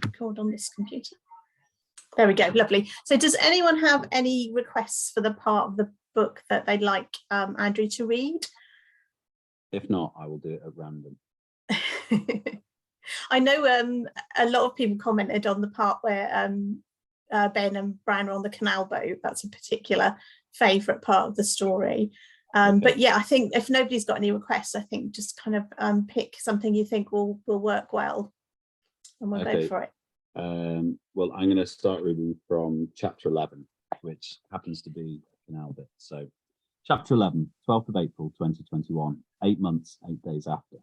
record on this computer. There we go, lovely. So does anyone have any requests for the part of the book that they'd like Andrew to read? If not, I will do it at random. I know a lot of people commented on the part where Ben and Bran are on the canal boat. That's a particular favourite part of the story. Okay. But yeah, I think if nobody's got any requests, I think just kind of pick something you think will work well, and we'll go for it. Well, I'm going to start reading from chapter 11, which happens to be a canal bit. So chapter 11, 12th of April 2021, 8 months, 8 days after.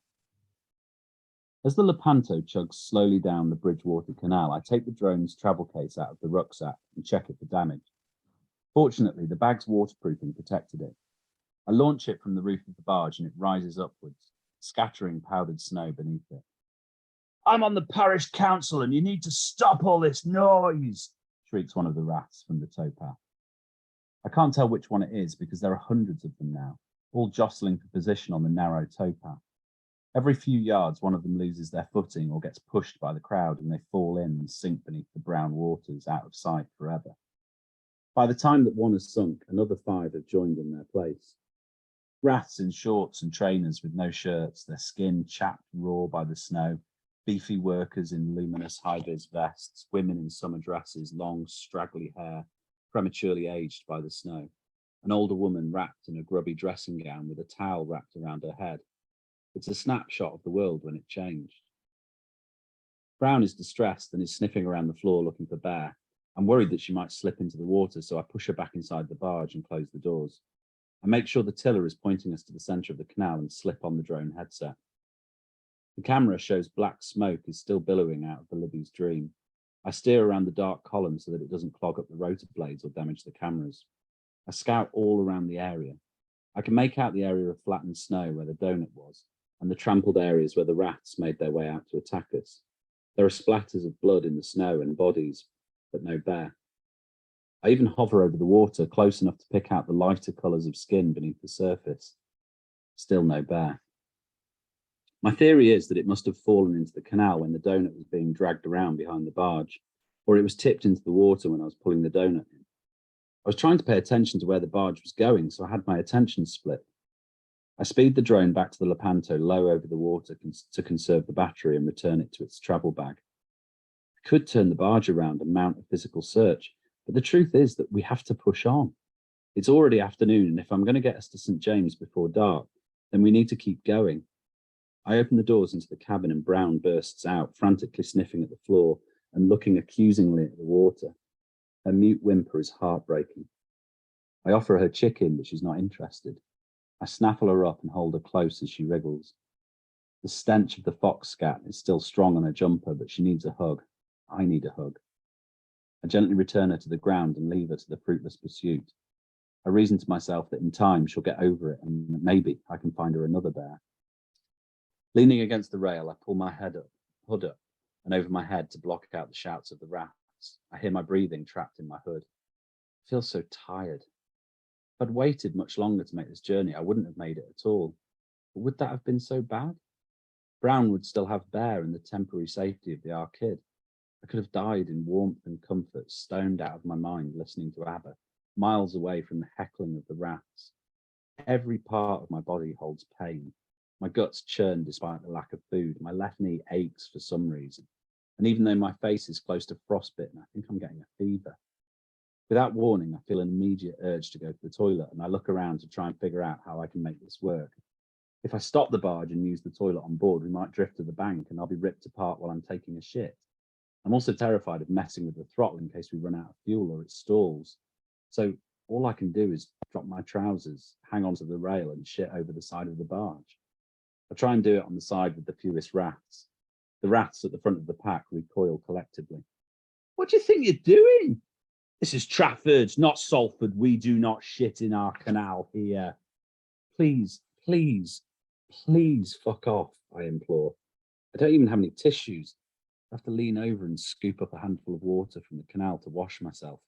As the Lepanto chugs slowly down the Bridgewater Canal, I take the drone's travel case out of the rucksack and check it for damage. Fortunately, the bag's waterproofing protected it. I launch it from the roof of the barge and it rises upwards, scattering powdered snow beneath it. "I'm on the parish council and you need to stop all this noise," shrieks one of the rats from the towpath. I can't tell which one it is because there are hundreds of them now, all jostling for position on the narrow towpath. Every few yards, one of them loses their footing or gets pushed by the crowd and they fall in and sink beneath the brown waters out of sight forever. By the time that one has sunk, another 5 have joined in their place. Rats in shorts and trainers with no shirts, their skin chapped raw by the snow, beefy workers in luminous high-vis vests, women in summer dresses, long straggly hair, prematurely aged by the snow, an older woman wrapped in a grubby dressing gown with a towel wrapped around her head. It's a snapshot of the world when it changed. Brown is distressed and is sniffing around the floor looking for Bear. I'm worried that she might slip into the water, so I push her back inside the barge and close the doors. I make sure the tiller is pointing us to the centre of the canal and slip on the drone headset. The camera shows black smoke is still billowing out of the Libby's Dream. I steer around the dark column so that it doesn't clog up the rotor blades or damage the cameras. I scout all around the area. I can make out the area of flattened snow where the donut was, and the trampled areas where the rats made their way out to attack us. There are splatters of blood in the snow and bodies, but no Bear. I even hover over the water, close enough to pick out the lighter colours of skin beneath the surface. Still no Bear. My theory is that it must have fallen into the canal when the donut was being dragged around behind the barge, or it was tipped into the water when I was pulling the donut in. I was trying to pay attention to where the barge was going, so I had my attention split. I speed the drone back to the Lepanto low over the water to conserve the battery and return it to its travel bag. I could turn the barge around and mount a physical search, but the truth is that we have to push on. It's already afternoon, and if I'm going to get us to St. James before dark, then we need to keep going. I open the doors into the cabin and Brown bursts out, frantically sniffing at the floor and looking accusingly at the water. Her mute whimper is heartbreaking. I offer her chicken, but she's not interested. I snaffle her up and hold her close as she wriggles. The stench of the fox scat is still strong on her jumper, but she needs a hug. I need a hug. I gently return her to the ground and leave her to the fruitless pursuit. I reason to myself that in time she'll get over it and that maybe I can find her another bear. Leaning against the rail, I pull my hood up and over my head to block out the shouts of the rats. I hear my breathing trapped in my hood. I feel so tired. If I'd waited much longer to make this journey, I wouldn't have made it at all. But would that have been so bad? Brown would still have Bear in the temporary safety of the Arcade. I could have died in warmth and comfort, stoned out of my mind listening to ABBA, miles away from the heckling of the rats. Every part of my body holds pain. My guts churn despite the lack of food. My left knee aches for some reason. And even though my face is close to frostbitten, I think I'm getting a fever. Without warning, I feel an immediate urge to go to the toilet, and I look around to try and figure out how I can make this work. If I stop the barge and use the toilet on board, we might drift to the bank and I'll be ripped apart while I'm taking a shit. I'm also terrified of messing with the throttle in case we run out of fuel or it stalls. So all I can do is drop my trousers, hang onto the rail and shit over the side of the barge. I try and do it on the side with the fewest rats. The rats at the front of the pack recoil collectively. "What do you think you're doing? This is Trafford, not Salford. We do not shit in our canal here. Please, please, please fuck off," I implore. I don't even have any tissues. I have to lean over and scoop up a handful of water from the canal to wash myself.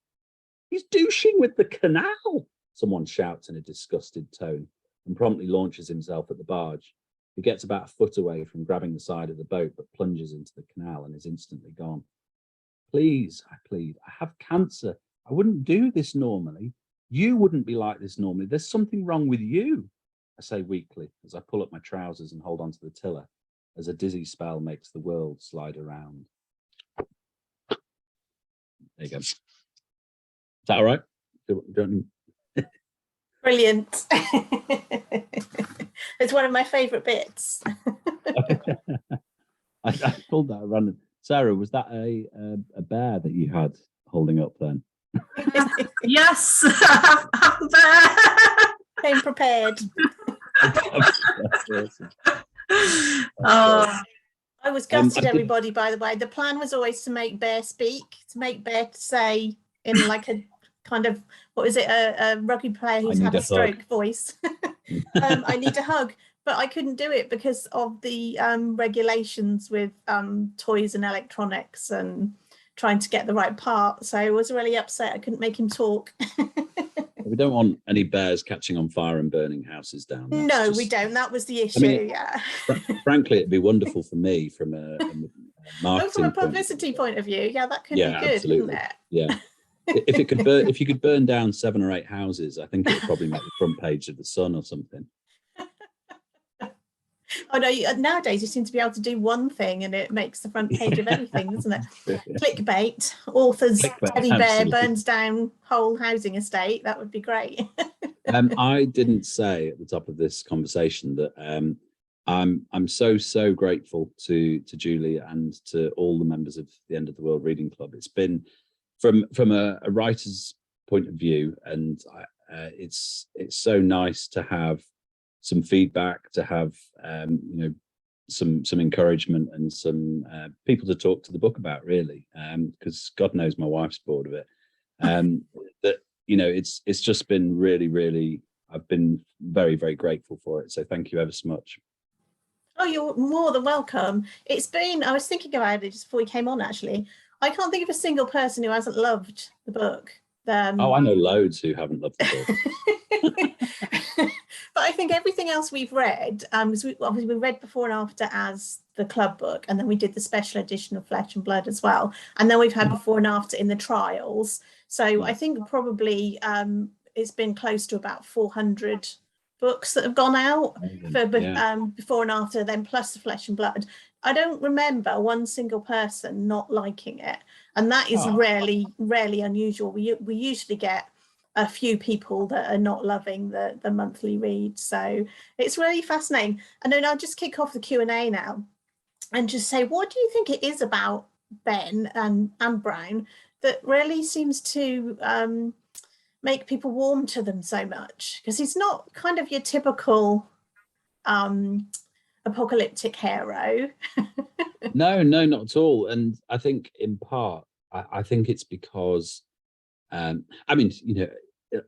"He's douching with the canal," someone shouts in a disgusted tone and promptly launches himself at the barge. He gets about a foot away from grabbing the side of the boat, but plunges into the canal and is instantly gone. Please, I plead, I have cancer. I wouldn't do this normally. You wouldn't be like this normally. There's something wrong with you, I say weakly as I pull up my trousers and hold onto the tiller as a dizzy spell makes the world slide around. There you go. Is that all right? Brilliant. It's one of my favourite bits. I pulled that random. Sarah, was that a bear that you had holding up then? Yes, a bear. Came prepared. That's awesome. Oh, I was I gutted, did- everybody, by the way. The plan was always to make Bear speak, to make Bear say in like a kind of, what is it, a rugby player who's I had need a a stroke voice. I need a hug. But I couldn't do it because of the regulations with toys and electronics and trying to get the right part. So I was really upset I couldn't make him talk. We don't want any bears catching on fire and burning houses down. That's No, just- we don't. That was the issue. mean, yeah. Frankly, it'd be wonderful for me from a marketing Oh, from a point of publicity point of view, yeah, that could Yeah, be good, absolutely. wouldn't it? Yeah. If it could burn, if you could burn down 7 or 8 houses, I think it would probably make the front page of the Sun or something. Oh no, nowadays you seem to be able to do one thing and it makes the front page of everything, doesn't it? Clickbait. Author's Clickbait, teddy bear absolutely. burns down whole housing estate. That would be great. I didn't say at the top of this conversation that I'm so grateful to Julie and to all the members of the End of the World Reading Club. It's been from a writer's point of view, and it's so nice to have some feedback, to have some encouragement and some people to talk to the book about, really, because God knows my wife's bored of it. That it's just been really, I've been very grateful for it. So thank you ever so much. Oh, you're more than welcome. It's been, I was thinking about it just before we came on, actually. I can't think of a single person who hasn't loved the book. Oh, I know loads who haven't loved the book. But I think everything else we've read, because obviously we read before and after as the club book, and then we did the special edition of Flesh and Blood as well, and then we've had before and after in the trials. So I think probably it's been close to about 400 books that have gone out for before and after, then plus the Flesh and Blood. I don't remember one single person not liking it, and that is rarely unusual. We usually get a few people that are not loving the monthly read, so it's really fascinating. And then I'll just kick off the Q&A now and just say, what do you think it is about Ben and Brown that really seems to make people warm to them so much? Because he's not kind of your typical apocalyptic hero. No, not at all. And I think in part, I think it's because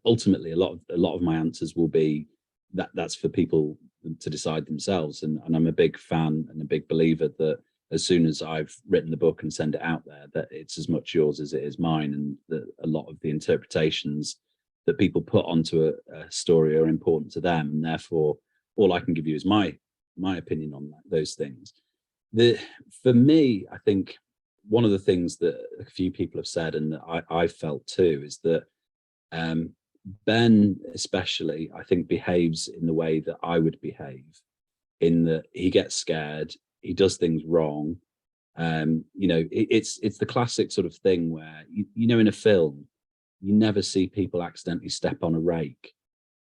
ultimately a lot of my answers will be that's for people to decide themselves, and I'm a big fan and a big believer that as soon as I've written the book and send it out there, that it's as much yours as it is mine, and that a lot of the interpretations that people put onto a story are important to them, and therefore all I can give you is my opinion on those things. For me, I think one of the things that a few people have said, and that I felt too, is that Ben especially, I think, behaves in the way that I would behave, in that he gets scared, he does things wrong. It's the classic sort of thing where in a film you never see people accidentally step on a rake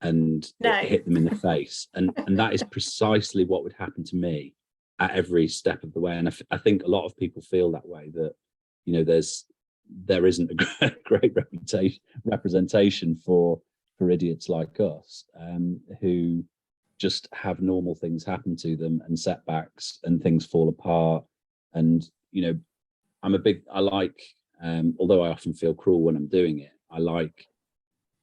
and hit them in the face, and that is precisely what would happen to me at every step of the way. And I think a lot of people feel that way, that there isn't a great representation for idiots like us, who just have normal things happen to them and setbacks and things fall apart. And I like although I often feel cruel when I'm doing it, I like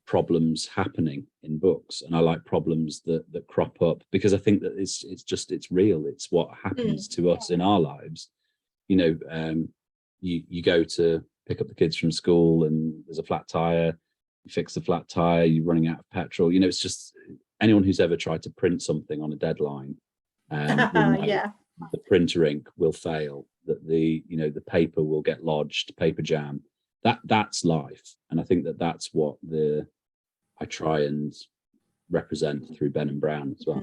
problems happening in books, and I like problems that crop up, because I think that it's real. It's what happens to us in our lives. You go to pick up the kids from school and there's a flat tire, you fix the flat tire, you're running out of petrol. It's just anyone who's ever tried to print something on a deadline Yeah. The printer ink will fail, that the paper will get lodged, paper jam. That's life, and I think that's what I try and represent through Ben and Brown as well.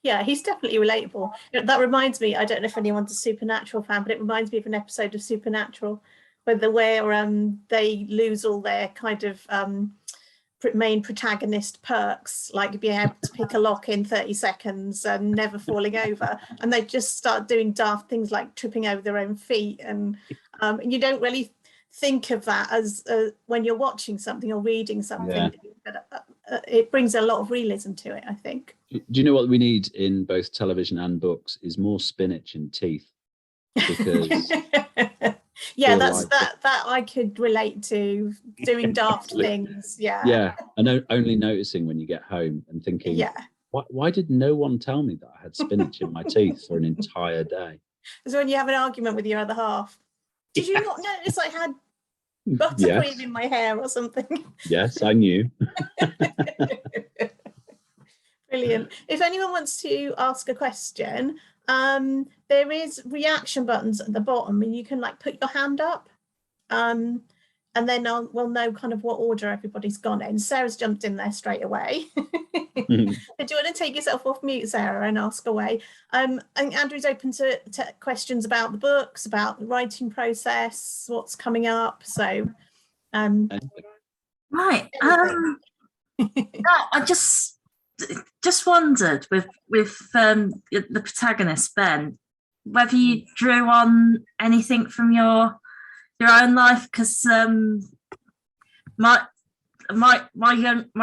Yeah, he's definitely relatable. That reminds me, I don't know if anyone's a Supernatural fan, but it reminds me of an episode of Supernatural where they lose all their kind of main protagonist perks, like being able to pick a lock in 30 seconds and never falling over, and they just start doing daft things like tripping over their own feet, and you don't really think of that as when you're watching something or reading something. But it brings a lot of realism to it, I think. Do you know what we need in both television and books is more spinach in teeth? Because yeah, that I could relate to, doing daft things. Yeah, and only noticing when you get home and thinking, why did no one tell me that I had spinach in my teeth for an entire day? It's when you have an argument with your other half. Did you not notice I had buttercream in my hair or something? Yes, I knew. Brilliant. If anyone wants to ask a question, there is reaction buttons at the bottom, and you can like put your hand up, and then we'll know kind of what order everybody's gone in. Sarah's jumped in there straight away. Do you want to take yourself off mute, Sarah, and ask away? And Andrew's open to questions about the books, about the writing process, what's coming up. So, right. I just wondered with the protagonist Ben, whether you drew on anything from your own life, because my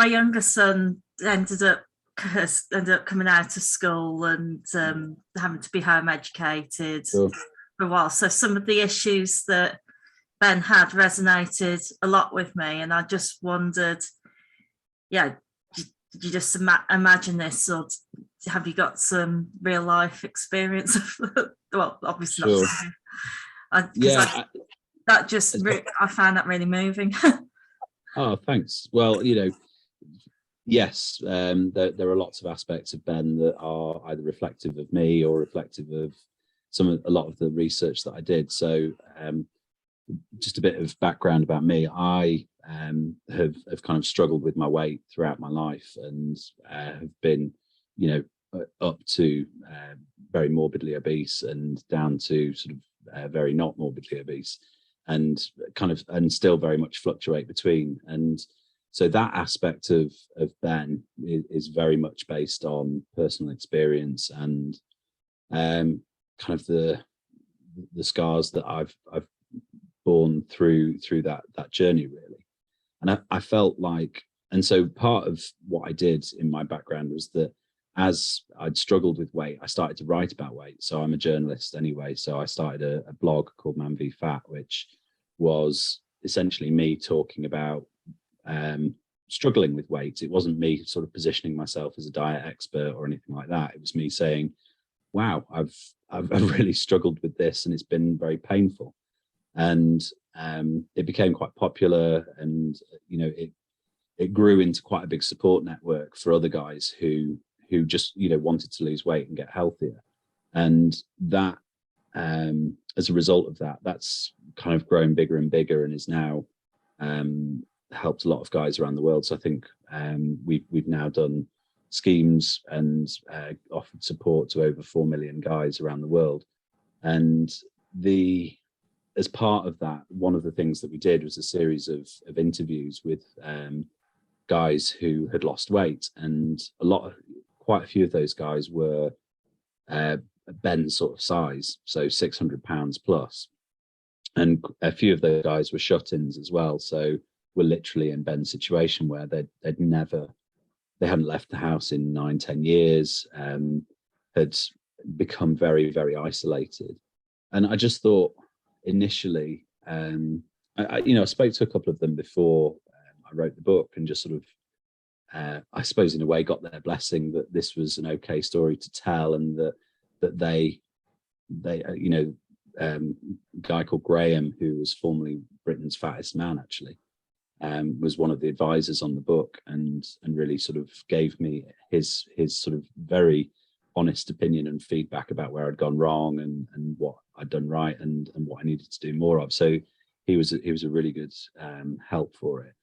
younger son ended up coming out of school and having to be home educated for a while. So some of the issues that Ben had resonated a lot with me, and I just wondered, did you just imagine this, or have you got some real life experience of well, obviously not. I found that really moving. Oh, thanks. Well, yes, there are lots of aspects of Ben that are either reflective of me or reflective of a lot of the research that I did. So just a bit of background about me. I have kind of struggled with my weight throughout my life, and have been, up to very morbidly obese and down to sort of very not morbidly obese, and still very much fluctuate between. And so that aspect of Ben is very much based on personal experience and kind of the scars that I've borne through that journey, really. And I felt like, and so part of what I did in my background was that as I'd struggled with weight, I started to write about weight. So I'm a journalist anyway. So I started a blog called Man v Fat, which was essentially me talking about struggling with weight. It wasn't me sort of positioning myself as a diet expert or anything like that. It was me saying, wow, I've really struggled with this, and it's been very painful. And it became quite popular, and it grew into quite a big support network for other guys who just wanted to lose weight and get healthier. And that as a result of that, that's kind of grown bigger and bigger, and is now helped a lot of guys around the world. So I think we've now done schemes and offered support to over 4 million guys around the world. And as part of that, one of the things that we did was a series of interviews with guys who had lost weight, and quite a few of those guys were Ben's sort of size, so 600 pounds plus, and a few of those guys were shut-ins as well, so were literally in Ben's situation where they hadn't left the house in 9-10 years, had become very, very isolated. And I just thought, initially, I spoke to a couple of them before I wrote the book, and just sort of, I suppose in a way, got their blessing that this was an okay story to tell, and that they a guy called Graham, who was formerly Britain's fattest man, actually, was one of the advisors on the book, and really sort of gave me his sort of very honest opinion and feedback about where I'd gone wrong and what I'd done right and what I needed to do more of. So he was a really good help for it.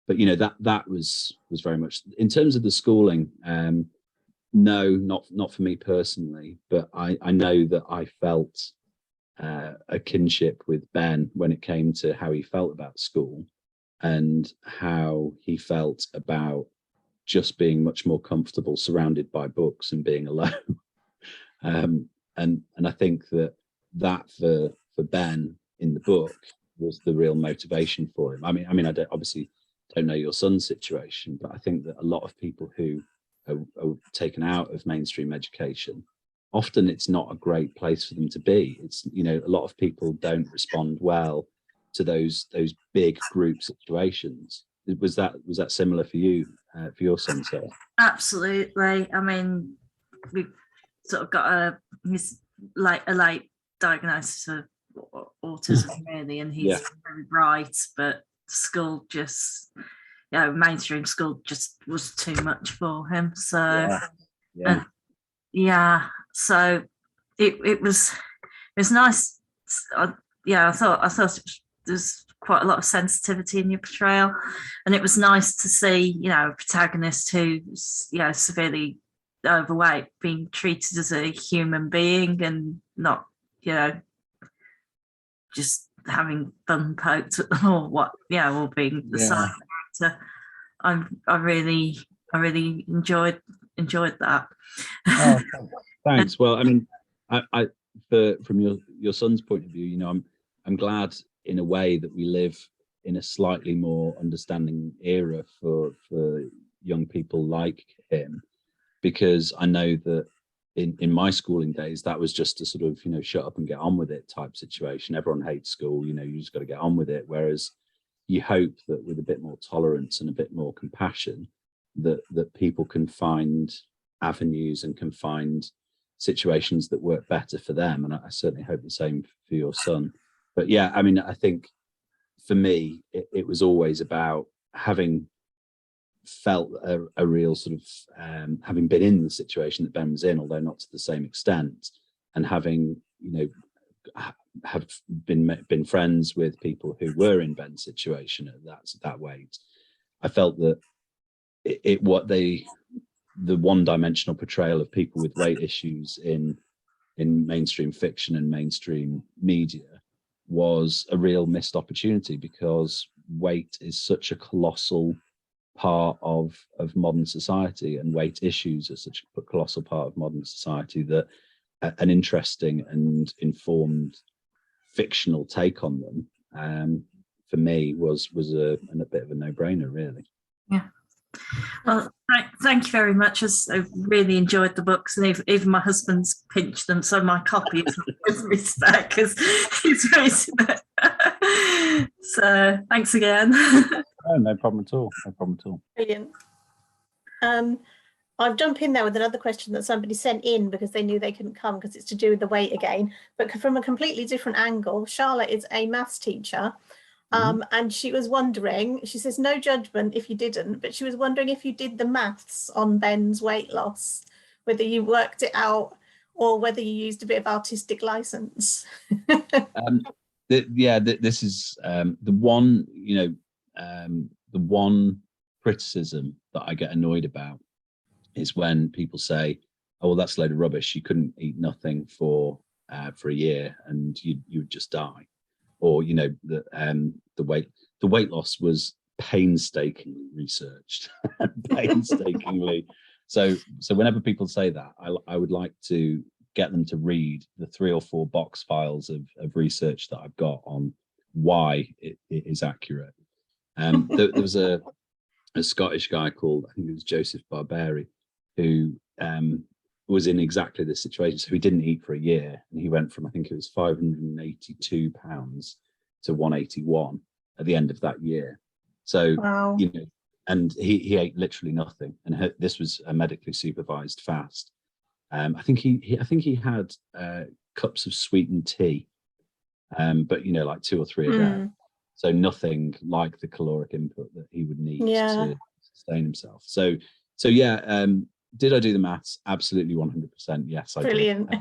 But that was very much in terms of the schooling. No, not for me personally, but I know that I felt a kinship with Ben when it came to how he felt about school and how he felt about just being much more comfortable surrounded by books and being alone. And I think that for Ben in the book was the real motivation for him. I mean, I don't know your son's situation, but I think that a lot of people who are taken out of mainstream education, often it's not a great place for them to be. It's, a lot of people don't respond well to those big group situations. Was that similar for you, for your son, Sarah? Absolutely. I mean, we've sort of got a late diagnosis of autism, really, and he's very bright, but school just, mainstream school just was too much for him. So, so it was nice. I thought there's quite a lot of sensitivity in your portrayal, and it was nice to see a protagonist who's severely overweight being treated as a human being and not just having fun poked at them or or being the side character. I really enjoyed that. Oh, thanks. Well, I mean, I from your son's point of view, I'm glad in a way that we live in a slightly more understanding era for young people like him, because I know that in my schooling days, that was just a sort of, shut up and get on with it type situation. Everyone hates school, you just got to get on with it. Whereas you hope that with a bit more tolerance and a bit more compassion, that people can find avenues and can find situations that work better for them. And I certainly hope the same for your son. But yeah, I mean, I think for me, it was always about having felt a real sort of having been in the situation that Ben was in, although not to the same extent, and having have been friends with people who were in Ben's situation at that weight. I felt that the one-dimensional portrayal of people with weight issues in mainstream fiction and mainstream media was a real missed opportunity, because weight is such a colossal part of modern society, and weight issues are such a colossal part of modern society, that an interesting and informed fictional take on them for me was a bit of a no-brainer, really. Yeah. Well, thank you very much. I really enjoyed the books, and even my husband's pinched them, so my copy is with respect because he's raising it. So thanks again. Oh, no problem at all. Brilliant. I'll jump in there with another question that somebody sent in because they knew they couldn't come because it's to do with the weight again, but from a completely different angle. Charlotte is a maths teacher. And she was wondering, she says, no judgment if you didn't, but she was wondering if you did the maths on Ben's weight loss, whether you worked it out or whether you used a bit of artistic license. This is the one criticism that I get annoyed about is when people say, oh, well, that's a load of rubbish. You couldn't eat nothing for a year and you would just die. Or the weight loss was painstakingly researched, painstakingly. So whenever people say that, I would like to get them to read the 3 or 4 box files of research that I've got on why it is accurate. There was a Scottish guy called, I think it was Joseph Barberi, who was in exactly this situation. So he didn't eat for a year, and he went from, I think it was 582 pounds to 181 at the end of that year. So, wow. And he ate literally nothing, and this was a medically supervised fast. I think he had cups of sweetened tea, but like 2 or 3 a day. So nothing like the caloric input that he would need to sustain himself. So yeah, did I do the maths? Absolutely 100%. Yes, I Brilliant.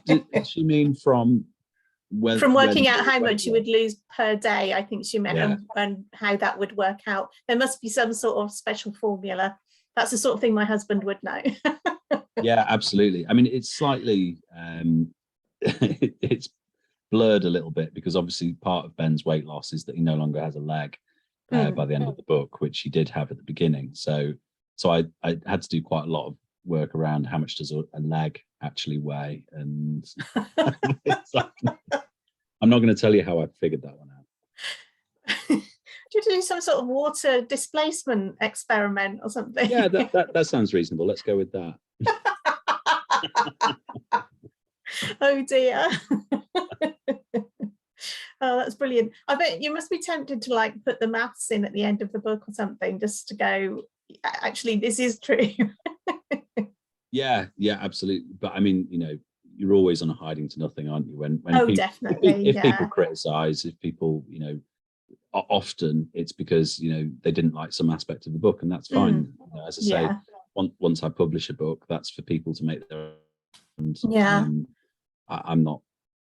did. Did she mean from from working out how much you would lose per day? I think she meant, Yeah. and how that would work out. There must be some sort of special formula. That's the sort of thing my husband would know. Yeah, absolutely. I mean, it's slightly it's blurred a little bit, because obviously part of Ben's weight loss is that he no longer has a leg by the end of the book, which he did have at the beginning. So I had to do quite a lot of work around how much does a leg actually weigh, and I'm not going to tell you how I figured that one out. Do you do some sort of water displacement experiment or something? Yeah, that sounds reasonable. Let's go with that. Oh dear. Oh, that's brilliant. I bet you must be tempted to like put the maths in at the end of the book or something, just to go, actually, this is true. Yeah, absolutely. But I mean, you're always on a hiding to nothing, aren't you? When oh, people, definitely. If people criticize, if people, often it's because they didn't like some aspect of the book, and that's fine. As I say, once I publish a book, that's for people to make their own. I'm not.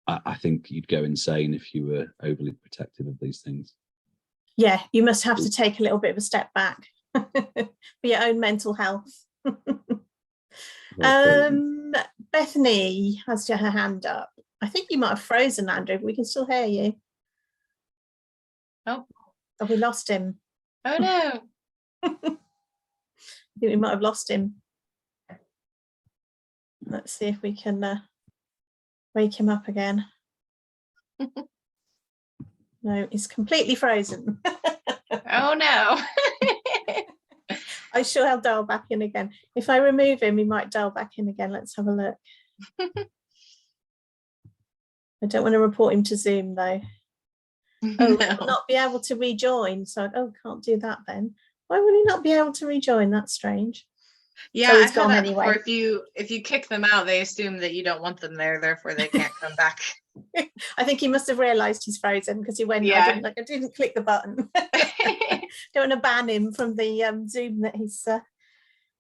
I think you'd go insane if you were overly protective of these things. Yeah, you must have to take a little bit of a step back for your own mental health. Bethany has her hand up. I think you might have frozen, Andrew, but we can still hear you. Oh, have we lost him? Oh no. I think we might have lost him. Let's see if we can wake him up again. No, he's completely frozen. Oh no. I'm sure he'll dial back in again. If I remove him, he might dial back in again. Let's have a look. I don't want to report him to Zoom though. Oh, no. Will not be able to rejoin. So, can't do that then. Why would he not be able to rejoin? That's strange. Yeah, so he's gone anyway. Or if you kick them out, they assume that you don't want them there, therefore they can't come back. I think he must have realised he's frozen, because he went, yeah. I didn't click the button. Don't want to ban him from the Zoom that he's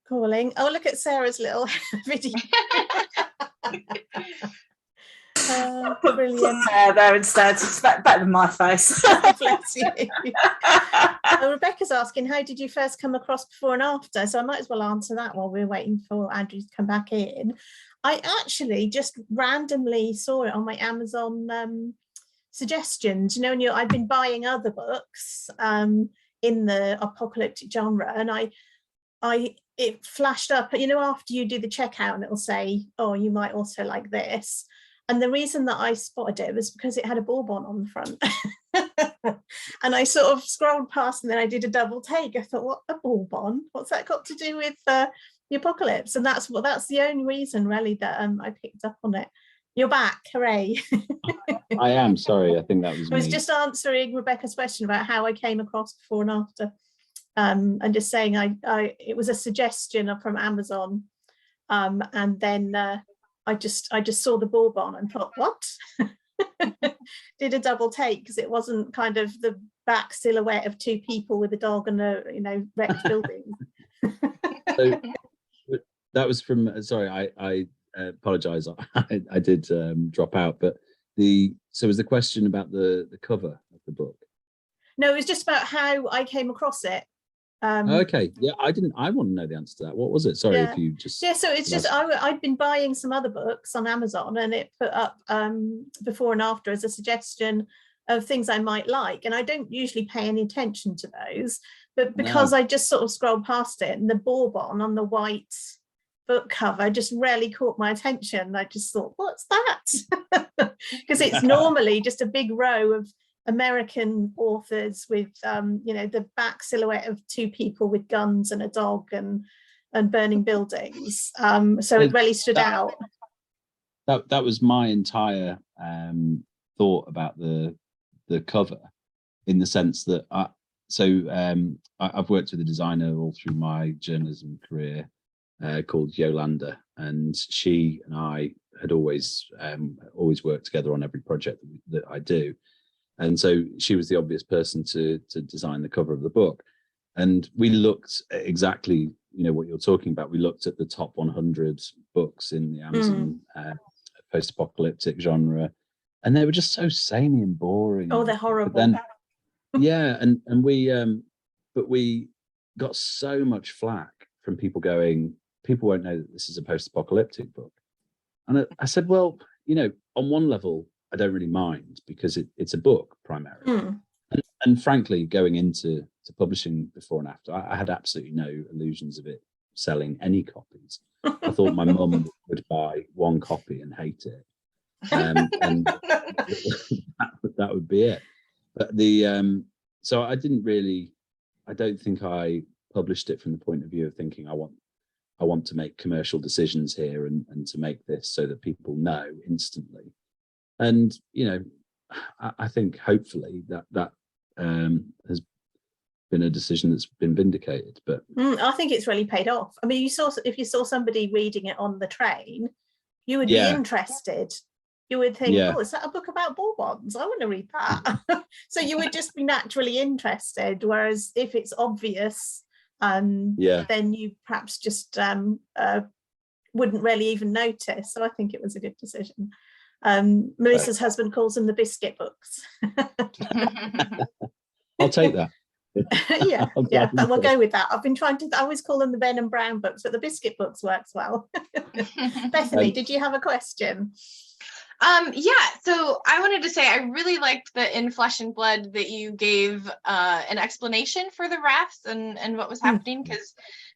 calling. Oh, look at Sarah's little video. Brilliant. There instead. It's better than my face. Bless you. Rebecca's asking, how did you first come across before and after? So I might as well answer that while we're waiting for Andrew to come back in. I actually just randomly saw it on my Amazon suggestions. I've been buying other books in the apocalyptic genre, and it flashed up, after you do the checkout, and it'll say, oh, you might also like this. And the reason that I spotted it was because it had a bourbon on the front. And I sort of scrolled past, and then I did a double take. I thought, what, a bourbon? What's that got to do with the apocalypse? And that's the only reason really that I picked up on it. You're back, hooray. I am, sorry, I think that was I was just answering Rebecca's question about how I came across before and after. And just saying it was a suggestion from Amazon. And then I just saw the bourbon and thought, what? Did a double take, because it wasn't kind of the back silhouette of two people with a dog and a wrecked building. So that was from, sorry, I apologize, I did drop out, but so was the question about the cover of the book? No, it was just about how I came across it. Okay, yeah, I want to know the answer to that. What was it? Sorry, if you just... Yeah, so it's just, I'd been buying some other books on Amazon, and it put up before and after as a suggestion of things I might like. And I don't usually pay any attention to those, but because I just sort of scrolled past it, and the bourbon on the white book cover just really caught my attention. I just thought, what's that? Because it's normally just a big row of American authors with the back silhouette of two people with guns and a dog and burning buildings, so it really stood out. That was my entire thought about the cover, in the sense that I've worked with a designer all through my journalism career called Yolanda, and she and I had always worked together on every project that I do. And so she was the obvious person to design the cover of the book. And we looked exactly what you're talking about. We looked at the top 100 books in the Amazon post-apocalyptic genre, and they were just so samey and boring. Oh, they're horrible. But then, yeah, and we got so much flack from people going, people won't know that this is a post-apocalyptic book. And I said, well, on one level, I don't really mind because it's a book primarily. And frankly, going into publishing before and after, I had absolutely no illusions of it selling any copies. I thought my mum would buy one copy and hate it. And that would be it. But so I don't think I published it from the point of view of thinking I want to make commercial decisions here and to make this so that people know instantly. And I think hopefully that has been a decision that's been vindicated. But I think it's really paid off. I mean, if you saw somebody reading it on the train, you would be interested. You would think, oh, is that a book about Bourbons? I want to read that. So you would just be naturally interested. Whereas if it's obvious, then you perhaps just wouldn't really even notice. So I think it was a good decision. Melissa's husband calls them the biscuit books. I'll take that. We'll go with that. I always call them the Ben and Brown books, but the biscuit books works well. Bethany, did you have a question? So I wanted to say I really liked the In Flesh and Blood that you gave an explanation for the wraths and what was happening, because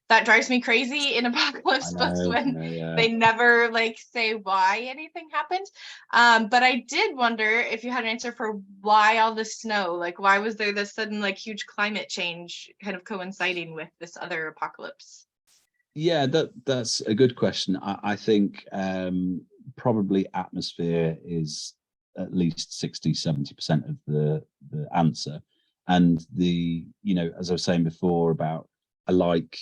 that drives me crazy in apocalypse books when they never say why anything happened. But I did wonder if you had an answer for why all this snow, why was there this sudden huge climate change kind of coinciding with this other apocalypse? Yeah, that's a good question. I think probably atmosphere is at least 60-70% of the answer. And as I was saying before about, I like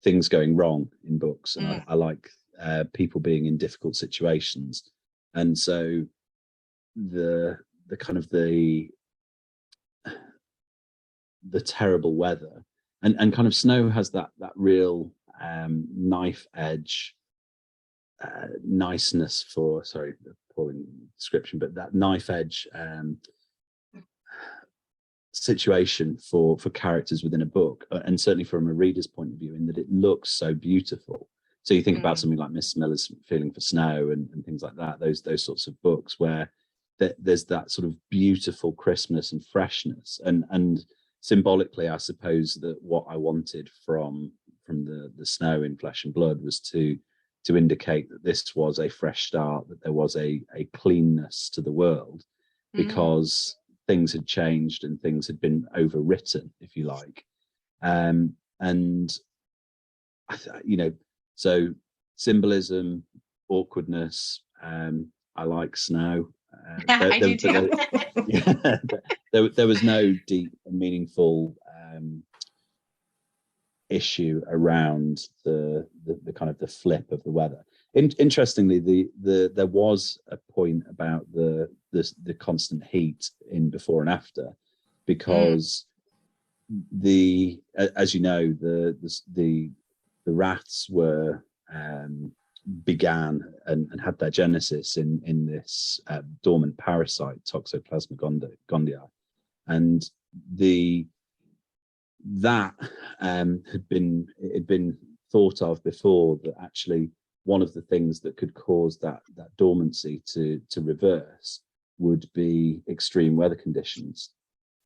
things going wrong in books, and I like people being in difficult situations. And so the kind of the terrible weather and kind of snow has that real knife edge niceness for, sorry, appalling description, but that knife edge situation for characters within a book, and certainly from a reader's point of view, in that it looks so beautiful. So you think about something like Miss Miller's Feeling for Snow and things like that, those sorts of books where there's that sort of beautiful crispness and freshness, and symbolically, I suppose that what I wanted from the snow in Flesh and Blood was to indicate that this was a fresh start, that there was a cleanness to the world, because things had changed and things had been overwritten, if you like. And so symbolism, awkwardness. I like snow. I do too. There was no deep and meaningful issue around the kind of the flip of the weather. Interestingly, there was a point about the constant heat in Before and After, because as you know, the wraths were began and had their genesis in this dormant parasite, Toxoplasma gondii, and that had been thought of before, that actually one of the things that could cause that dormancy to reverse would be extreme weather conditions,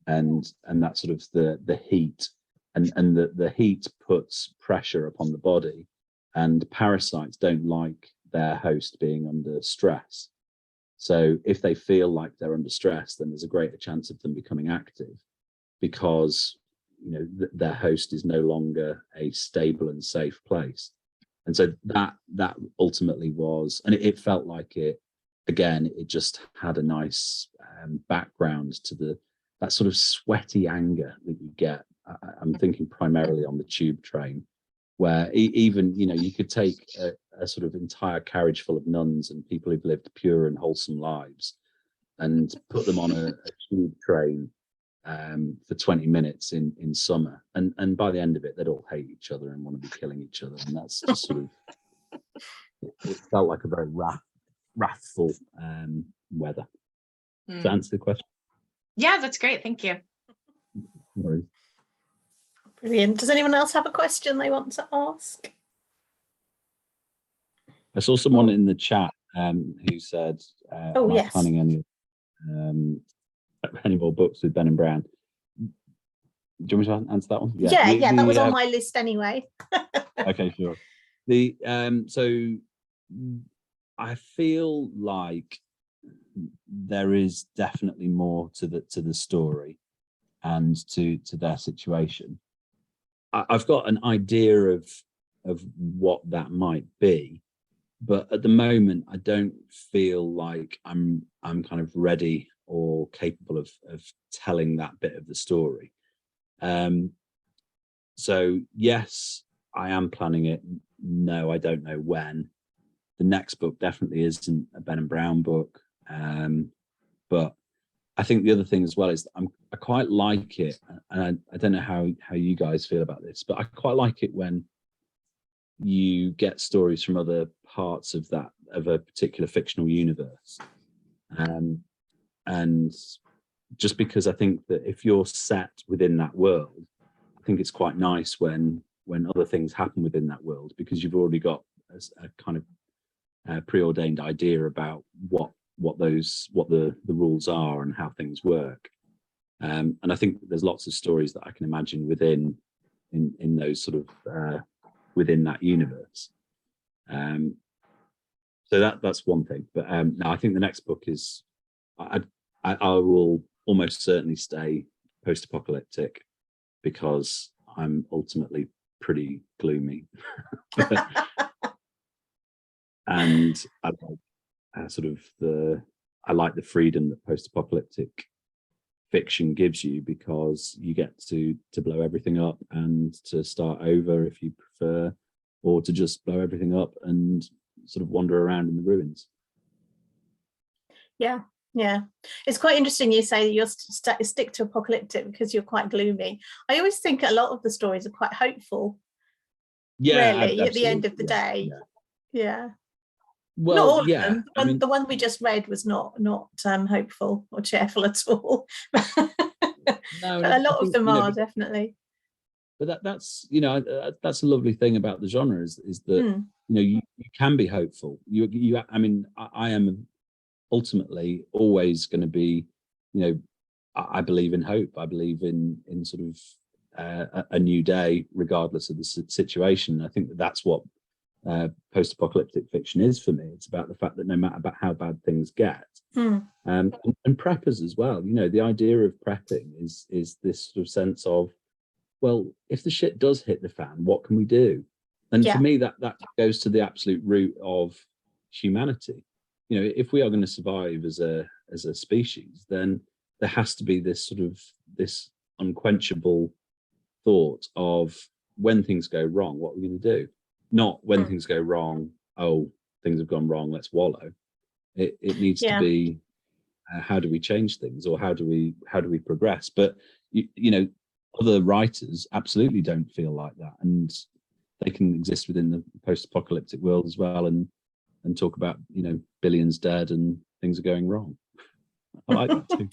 and that sort of the heat, and the heat puts pressure upon the body, and parasites don't like their host being under stress. So if they feel like they're under stress, then there's a greater chance of them becoming active, because their host is no longer a stable and safe place. And so that ultimately was, and it felt like it just had a nice background to that sort of sweaty anger that you get. I'm thinking primarily on the tube train, where even you could take a sort of entire carriage full of nuns and people who've lived pure and wholesome lives and put them on a tube train for 20 minutes in summer, and by the end of it they'd all hate each other and want to be killing each other, and that's just sort of it felt like a very wrathful weather. To answer the question. Yeah, that's great, thank you. No worries. Brilliant. Does anyone else have a question they want to ask? I saw someone in the chat who said, oh, am yes. I planning any more books with Ben and Brown? Do you want me to answer that one? Yeah, that was on my list anyway. Okay, sure. So I feel like there is definitely more to the story and to their situation. I've got an idea of what that might be, but at the moment I don't feel like I'm kind of ready or capable of telling that bit of the story. So yes, I am planning it. No, I don't know when. The next book definitely isn't a Ben and Brown book, but I think the other thing as well is that I quite like it, and I don't know how you guys feel about this, but I quite like it when you get stories from other parts of a particular fictional universe, and just because I think that if you're set within that world, I think it's quite nice when other things happen within that world, because you've already got a kind of preordained idea about what the rules are and how things work, and I think there's lots of stories that I can imagine within those sort of within that universe. So that's one thing, but no, I think the next book is I will almost certainly stay post-apocalyptic, because I'm ultimately pretty gloomy. And I like I like the freedom that post-apocalyptic fiction gives you, because you get to blow everything up and to start over if you prefer, or to just blow everything up and sort of wander around in the ruins. Yeah, it's quite interesting you say you'll stick to apocalyptic because you're quite gloomy. I always think a lot of the stories are quite hopeful. Yeah, really, at the end of the day. Yeah. Well, not all of them. The one we just read was not hopeful or cheerful at all. No, but a lot of them are definitely. But that's that's a lovely thing about the genre is that you can be hopeful. I am ultimately always going to be, I believe in hope. I believe in sort of a new day, regardless of the situation. I think that's what post-apocalyptic fiction is for me. It's about the fact that no matter about how bad things get, and preppers as well. The idea of prepping is this sort of sense of, well, if the shit does hit the fan, what can we do? And for me, that goes to the absolute root of humanity. If we are going to survive as a species, then there has to be this unquenchable thought of, when things go wrong, what are we going to do? Not when things go wrong, oh, things have gone wrong, let's wallow. It needs to be, how do we change things, or how do we progress? But other writers absolutely don't feel like that, and they can exist within the post-apocalyptic world as well, and talk about billions dead and things are going wrong. I like that too.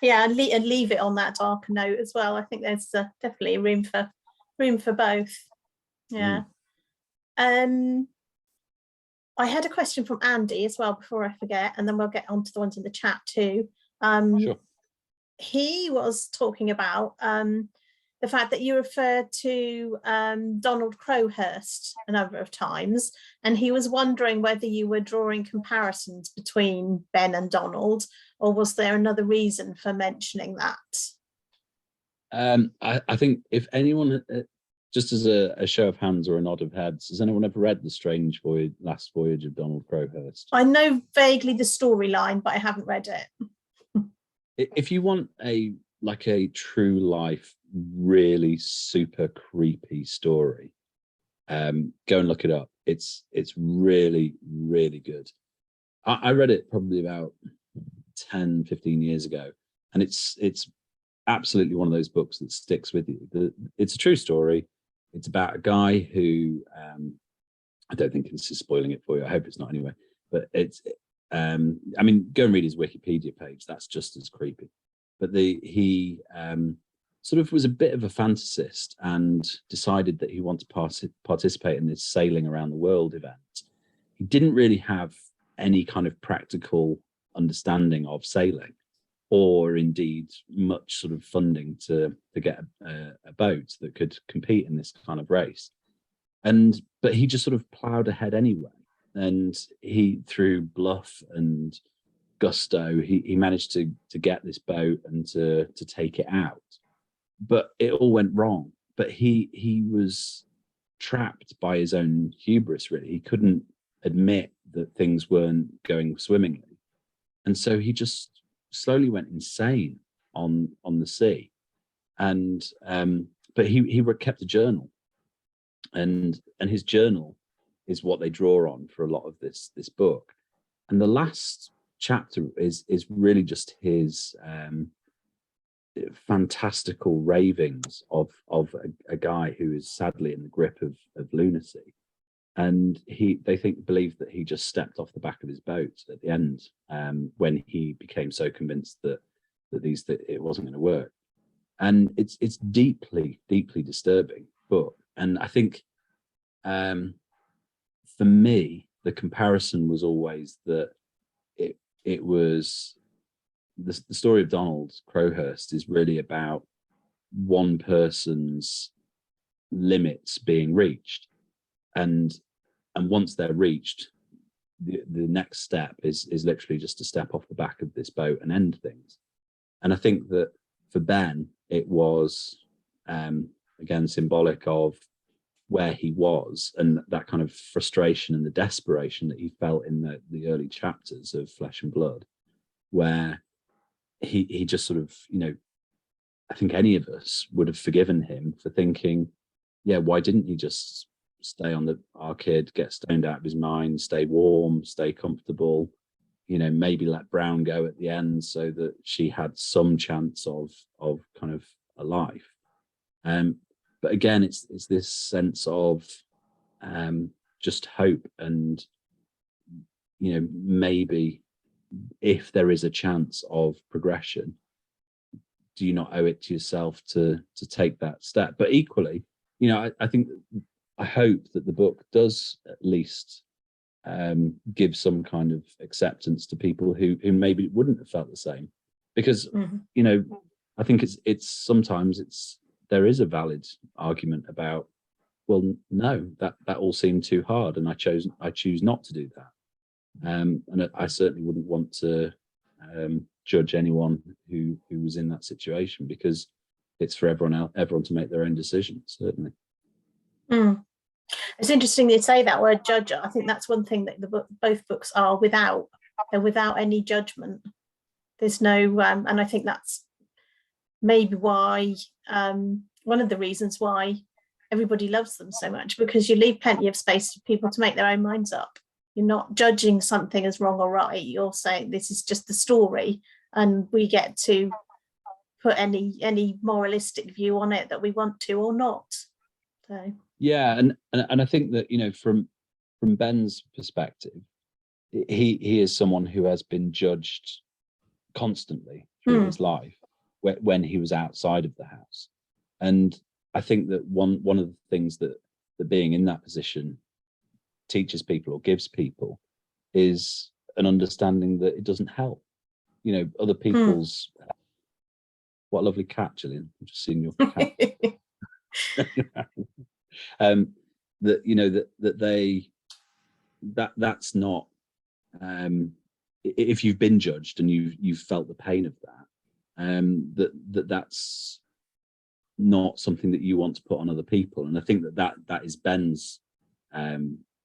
Yeah, and leave it on that dark note as well. I think there's definitely room for both. Yeah. I had a question from Andy as well before I forget, and then we'll get on to the ones in the chat too. Sure. He was talking about the fact that you referred to Donald Crowhurst a number of times, and he was wondering whether you were drawing comparisons between Ben and Donald, or was there another reason for mentioning that? I think if anyone, just as a show of hands or a nod of heads, has anyone ever read The Last Voyage of Donald Crowhurst? I know vaguely the storyline, but I haven't read it. If you want a true life, really super creepy story, go and look it up. It's really, really good. I read it probably about 10-15 years ago, and it's absolutely one of those books that sticks with you. It's a true story. It's about a guy who, I don't think this is spoiling it for you. I hope it's not anyway. But it's, I mean, go and read his Wikipedia page. That's just as creepy. But he sort of was a bit of a fantasist and decided that he wanted to participate in this sailing around the world event. He didn't really have any kind of practical understanding of sailing, or indeed much sort of funding to get a boat that could compete in this kind of race. But he just sort of plowed ahead anyway. And he, through bluff and gusto, he managed to get this boat and to take it out. But it all went wrong. But he was trapped by his own hubris, really. He couldn't admit that things weren't going swimmingly. And so he just slowly went insane on the sea. And but he kept a journal. And his journal is what they draw on for a lot of this book. And the last chapter is really just his fantastical ravings of a guy who is sadly in the grip of lunacy. And they believe that he just stepped off the back of his boat at the end, when he became so convinced that it wasn't going to work. And it's deeply disturbing book. And I think for me, the comparison was always that it was the story of Donald Crowhurst is really about one person's limits being reached, and once they're reached, the next step is literally just to step off the back of this boat and end things. And I think that for Ben, it was again symbolic of where he was and that kind of frustration and the desperation that he felt in the early chapters of Flesh and Blood, where he just sort of, I think any of us would have forgiven him for thinking, yeah, why didn't he just stay on the arcade, get stoned out of his mind, stay warm, stay comfortable, maybe let Brown go at the end so that she had some chance of kind of a life. But again, it's this sense of just hope and, maybe if there is a chance of progression, do you not owe it to yourself to take that step? But equally, I think, I hope that the book does at least give some kind of acceptance to people who maybe wouldn't have felt the same, because I think it's sometimes there is a valid argument about, well, no, that all seemed too hard, and I choose not to do that. And I certainly wouldn't want to judge anyone who was in that situation, because it's for everyone to make their own decision, certainly. It's interesting they say that word judge. I think that's one thing that both books are without any judgment. There's no and I think that's maybe why one of the reasons why everybody loves them so much, because you leave plenty of space for people to make their own minds up. You're not judging something as wrong or right. You're saying this is just the story, and we get to put any moralistic view on it that we want to or not. So yeah, and I think that from Ben's perspective, he is someone who has been judged constantly through his life when he was outside of the house. And I think that one of the things that being in that position teaches people or gives people is an understanding that it doesn't help. Other people's what a lovely cat, Gillian. I've just seen your cat. That's not if you've been judged and you've felt the pain of that, that's not something that you want to put on other people. And I think that is Ben's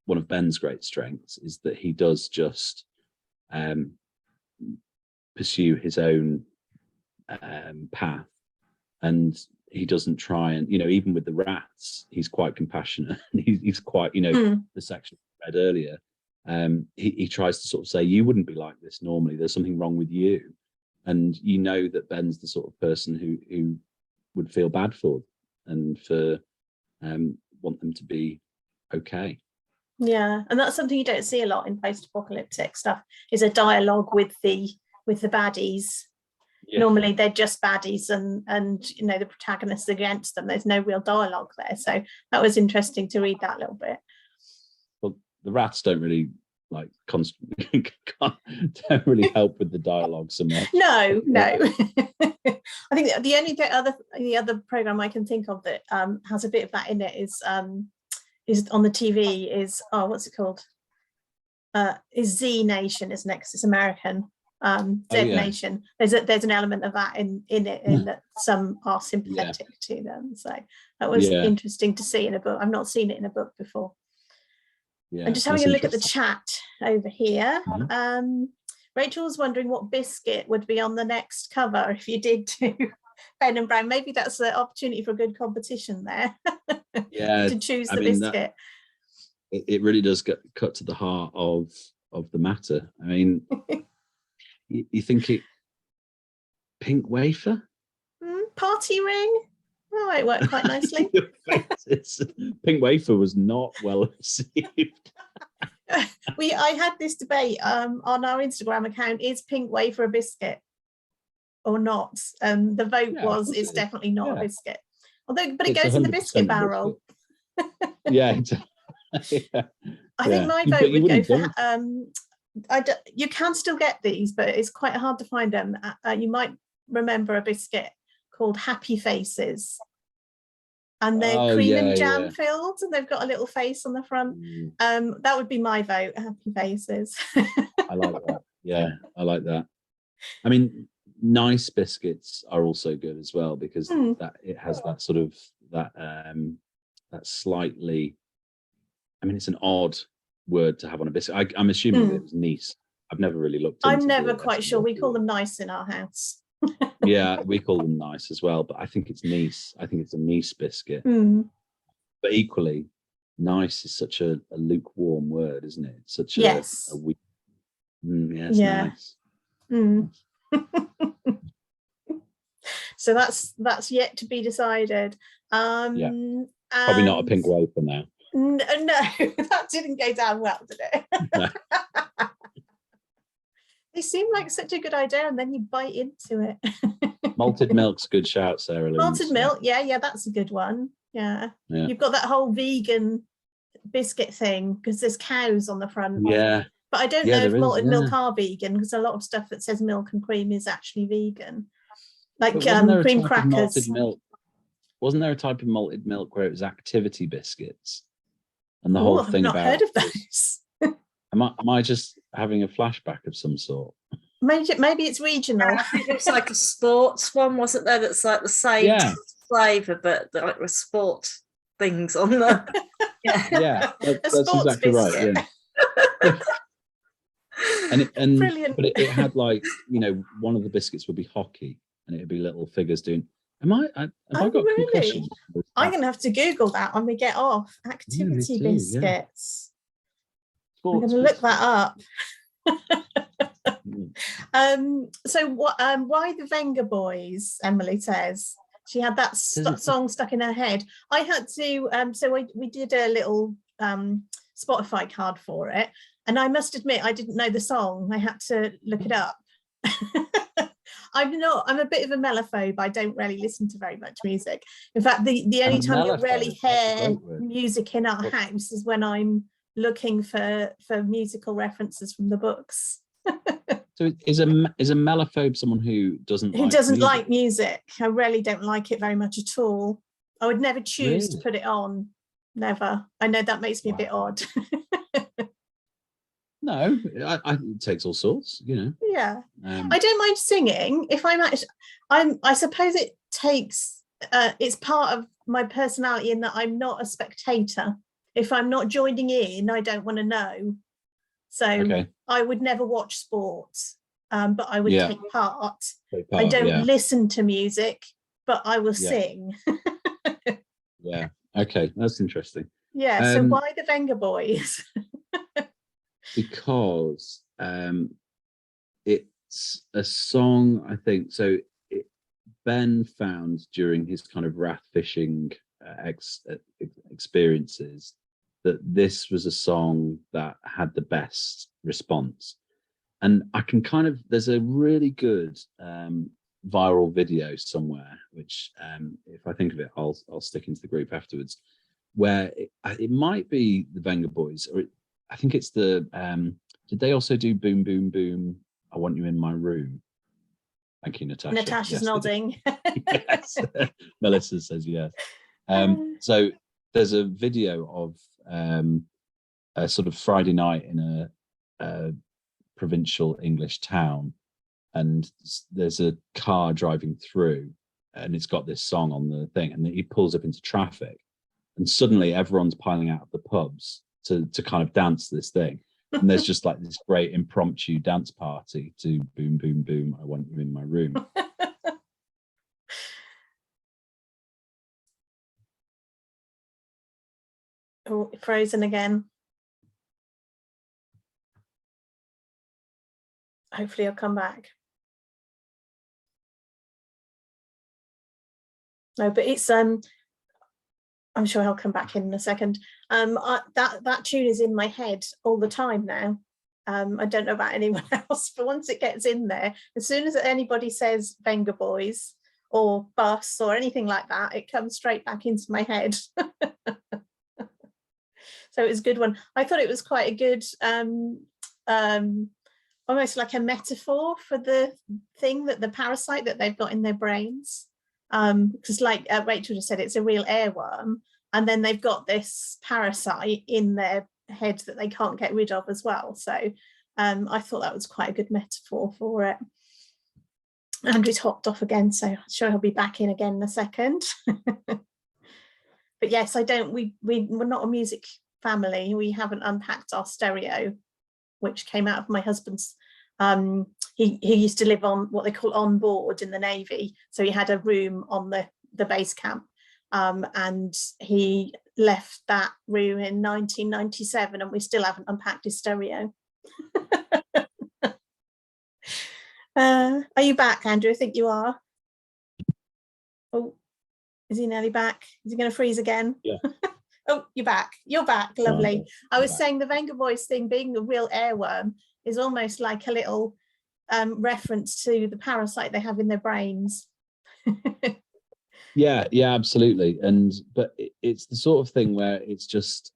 one of Ben's great strengths, is that he does just pursue his own path, and he doesn't try and, even with the rats, he's quite compassionate. He's quite, the section I read earlier, he tries to sort of say, you wouldn't be like this normally, there's something wrong with you. and you know that Ben's the sort of person who would feel bad for them and for want them to be okay. Yeah, and that's something you don't see a lot in post-apocalyptic stuff, is a dialogue with the baddies. Yeah. Normally they're just baddies and you know, the protagonists against them. There's no real dialogue there. So that was interesting to read that a little bit. Well, the rats don't really like don't really help with the dialogue so much. No. I think the other program I can think of that has a bit of that in it is on the TV is what's it called? Is Z Nation, isn't it? 'Cause it's American. Z Nation. There's an element of that in it, in that some are sympathetic to them. So that was interesting to see in a book. I've not seen it in a book before. Yeah, I'm just having a look at the chat over here. Rachel was wondering what biscuit would be on the next cover if you did do Ben and Brown. Maybe that's the opportunity for a good competition there. Yeah, to choose the biscuit. It really does get cut to the heart of the matter. I mean, you think it pink wafer? Party ring? Oh, it worked quite nicely. Pink wafer was not well received. I had this debate on our Instagram account: is pink wafer a biscuit or not? The vote was it's definitely not a biscuit. But it goes in the biscuit barrel. Yeah. I think my vote would go for. You can still get these, but it's quite hard to find them. You might remember a biscuit called Happy Faces, and they're cream and jam filled, and they've got a little face on the front. That would be my vote. Happy Faces. I like that. Yeah, I like that. I mean, nice biscuits are also good as well, because that it has that sort of that slightly. I mean, it's an odd word to have on a biscuit. I'm assuming that it was nice. I've never really looked into I'm never quite sure. We call them nice in our house. Yeah, we call them nice as well, but I think it's nice. I think it's a nice biscuit. But equally, nice is such a lukewarm word, isn't it? It's such a weak. Nice. So that's yet to be decided. Probably not a pink wafer now. No, that didn't go down well, did it? No. They seem like such a good idea, and then you bite into it. Malted milk's a good shout, Sarah. Malted milk, yeah, that's a good one. Yeah. You've got that whole vegan biscuit thing because there's cows on the front. Yeah. But I don't know if malted milk are vegan, because a lot of stuff that says milk and cream is actually vegan. Like cream crackers. Wasn't there a type of malted milk where it was activity biscuits? And the whole thing I've not heard of those. Am I just having a flashback of some sort? Maybe it's regional. I think it's like a sports one, wasn't there? That's like the same flavour, but like with sport things on them. That's exactly biscuit. right. Yeah. and Brilliant. But it had, like, you know, one of the biscuits would be hockey, and it would be little figures doing. Have I got concussion? I'm going to have to Google that when we get off. Activity biscuits. I'm going to look that up. So what? Why the Venga Boys? Emily says she had that song stuck in her head. I had to. So we did a little Spotify card for it, and I must admit I didn't know the song. I had to look it up. I'm a bit of a mellophobe. I don't really listen to very much music. In fact, the only time you really hear music in our house is when I'm looking for musical references from the books. So is a mellophobe someone who doesn't like music? I really don't like it very much at all. I would never choose to put it on. Never. I know that makes me a bit odd. No, it takes all sorts, you know. Yeah, I don't mind singing if I suppose it takes. It's part of my personality in that I'm not a spectator. If I'm not joining in, I don't want to know. So I would never watch sports, but I would take part. I don't listen to music, but I will sing. Yeah. Okay, that's interesting. Yeah. So why the Venga Boys? Because it it's a song, I think. So Ben found during his kind of wrath fishing experiences that this was a song that had the best response. And I can kind of, there's a really good viral video somewhere, which if I think of it, I'll stick into the group afterwards, where it might be the Venga Boys, or I think it's the, did they also do Boom, Boom, Boom, I Want You in My Room? Thank you, Natasha. Natasha's yes, nodding. Yes. Melissa says yes. So there's a video of a sort of Friday night in a provincial English town, and there's a car driving through, and it's got this song on the thing, and he pulls up into traffic, and suddenly everyone's piling out of the pubs to kind of dance this thing. And there's just like this great impromptu dance party to Boom, Boom, Boom, I Want You in My Room. Oh, frozen again. Hopefully he'll come back. No, but it's I'm sure he'll come back in a second. That tune is in my head all the time now. I don't know about anyone else, but once it gets in there, as soon as anybody says Venga Boys or Bus or anything like that, it comes straight back into my head. So it was a good one. I thought it was quite a good, almost like a metaphor for the thing, that the parasite that they've got in their brains. Because like Rachel just said, it's a real airworm, and then they've got this parasite in their head that they can't get rid of as well. So I thought that was quite a good metaphor for it. Andrew's hopped off again, so I'm sure he'll be back in again in a second. But yes, we're not a music family. We haven't unpacked our stereo, which came out of my husband's. He used to live on what they call on board in the Navy, so he had a room on the base camp, and he left that room in 1997, and we still haven't unpacked his stereo. Are you back, Andrew? I think you are. Oh, is he nearly back? Is he going to freeze again? Yeah. Oh, you're back. You're back. Lovely. No, I was saying the Venga Boys thing, being a real airworm, is almost like a little reference to the parasite they have in their brains. Yeah, absolutely. But it's the sort of thing where it's just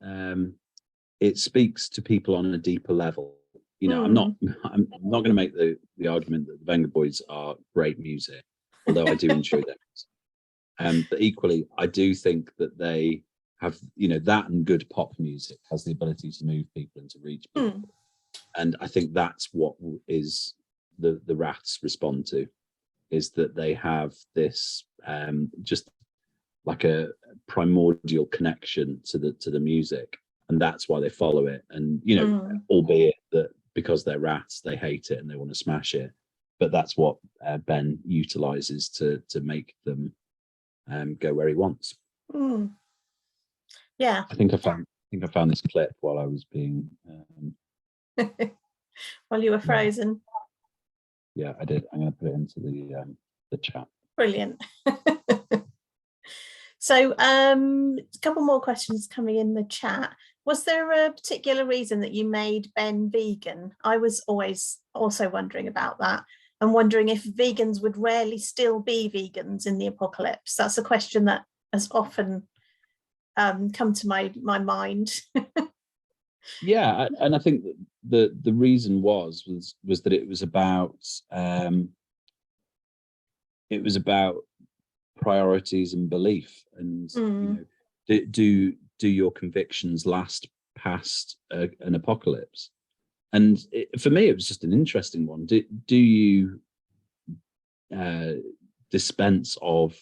it speaks to people on a deeper level. You know, I'm not going to make the argument that the Venga Boys are great music, although I do enjoy them. But equally, I do think that they have, that and good pop music has the ability to move people and to reach people. And I think that's what is the Rats respond to, is that they have this just like a primordial connection to the music, and that's why they follow it. And albeit that because they're Rats, they hate it and they want to smash it, but that's what Ben utilizes to make them go where he wants. Yeah, I think I found this clip while I was being while you were frozen. Yeah, I did. I'm going to put it into the chat. Brilliant. So a couple more questions coming in the chat. Was there a particular reason that you made Ben vegan? I was always also wondering about that, and wondering if vegans would rarely still be vegans in the apocalypse. That's a question that has often come to my mind. Yeah, and I think that the reason was that it was about priorities and belief, and do your convictions last past an apocalypse? And for me, it was just an interesting one. Do you dispense of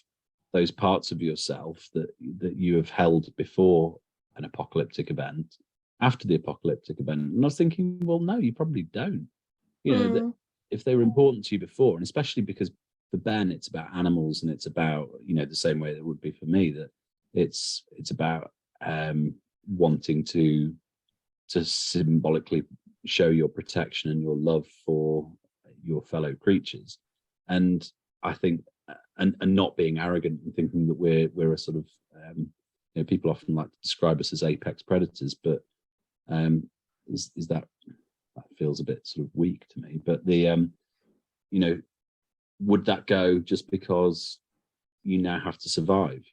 those parts of yourself that you have held before an apocalyptic event, after the apocalyptic event? And I was thinking, well, no, you probably don't. If they were important to you before, and especially because for Ben, it's about animals, and it's about, the same way that it would be for me, that it's about wanting to symbolically show your protection and your love for your fellow creatures. And I think, and not being arrogant and thinking that we're a sort of, people often like to describe us as apex predators, but is that feels a bit sort of weak to me. But would that go just because you now have to survive?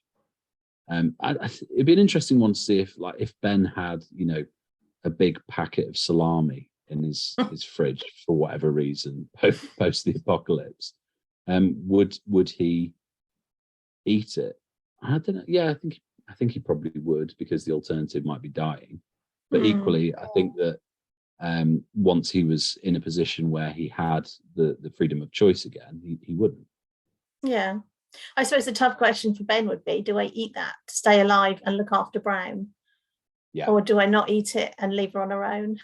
It'd be an interesting one to see if Ben had, a big packet of salami in his fridge for whatever reason post the apocalypse. Would he eat it? I don't know. Yeah, I think he probably would, because the alternative might be dying. But equally, I think that once he was in a position where he had the freedom of choice again, he wouldn't. Yeah. I suppose the tough question for Ben would be, do I eat that to stay alive and look after Brown? Yeah. Or do I not eat it and leave her on her own?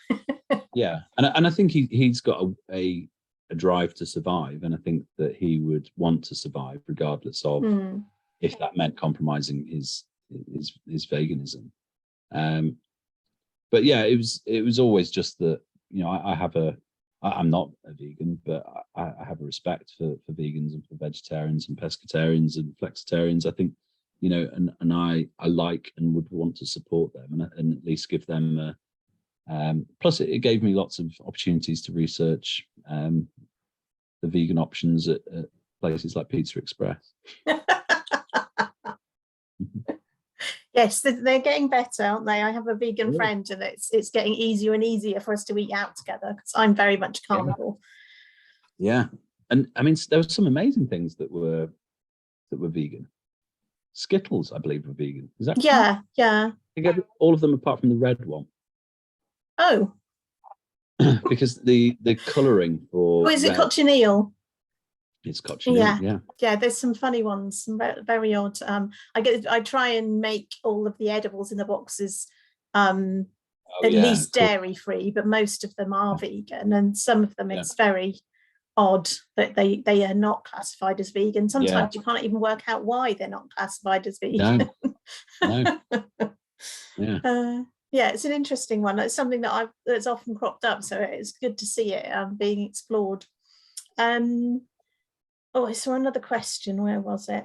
Yeah. And I think he's got a drive to survive. And I think that he would want to survive regardless of if that meant compromising his veganism. But yeah, it was always just that, I'm not a vegan, but I have a respect for vegans and for vegetarians and pescatarians and flexitarians. I think, and I like and would want to support them and at least give them plus it gave me lots of opportunities to research the vegan options at places like Pizza Express. Yes, they're getting better, aren't they? I have a vegan friend, and it's getting easier and easier for us to eat out together, because I'm very much carnivore. Yeah. And I mean, there were some amazing things that were vegan. Skittles, I believe, were vegan. Is that yeah? I think all of them apart from the red one. Oh. Because the colouring for is it cochineal? It's cochineal, yeah. There's some funny ones, some very odd. I try and make all of the edibles in the boxes at least dairy free, but most of them are vegan, and some of them it's very odd that they are not classified as vegan. Sometimes you can't even work out why they're not classified as vegan. No. Yeah, it's an interesting one. It's something that's often cropped up, so it's good to see it being explored. I saw another question. Where was it?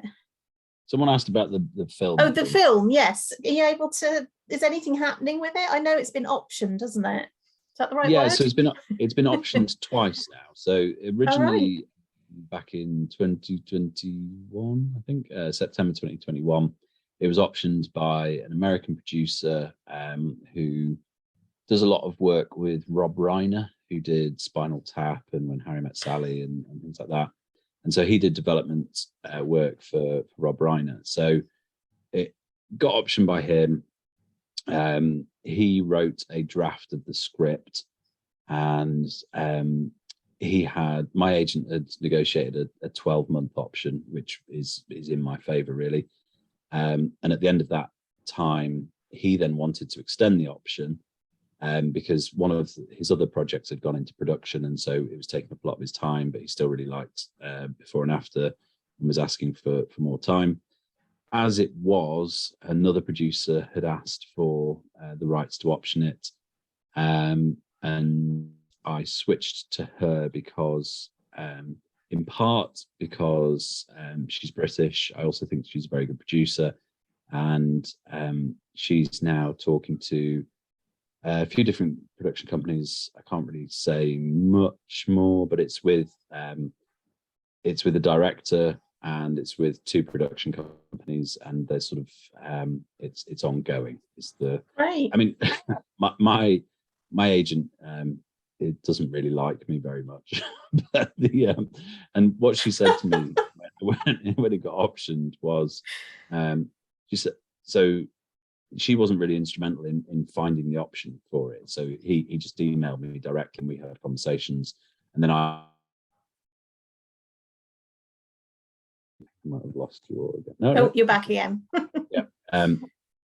Someone asked about the film. Oh, the film, yes. Are you able to, is anything happening with it? I know it's been optioned, hasn't it? Is that the right word? Yeah, so it's been optioned twice now. So originally back in 2021, I think, September 2021, it was optioned by an American producer who does a lot of work with Rob Reiner, who did Spinal Tap and When Harry Met Sally and things like that. And so he did development work for Rob Reiner. So it got optioned by him. He wrote a draft of the script, and my agent had negotiated a 12-month option, which is in my favor, really. And at the end of that time, he then wanted to extend the option because one of his other projects had gone into production, and so it was taking up a lot of his time, but he still really liked Before and After and was asking for more time. As it was, another producer had asked for the rights to option it, and I switched to her because, in part because she's British. I also think she's a very good producer, and she's now talking to a few different production companies. I can't really say much more, but it's with a director and it's with two production companies, and they're sort of it's ongoing. It's right. I mean, my agent it doesn't really like me very much, but and what she said to me when it got optioned was, she said, so she wasn't really instrumental in finding the option for it. So he just emailed me directly, and we had conversations, and then I might have lost you all again. No, you're back again. Yeah.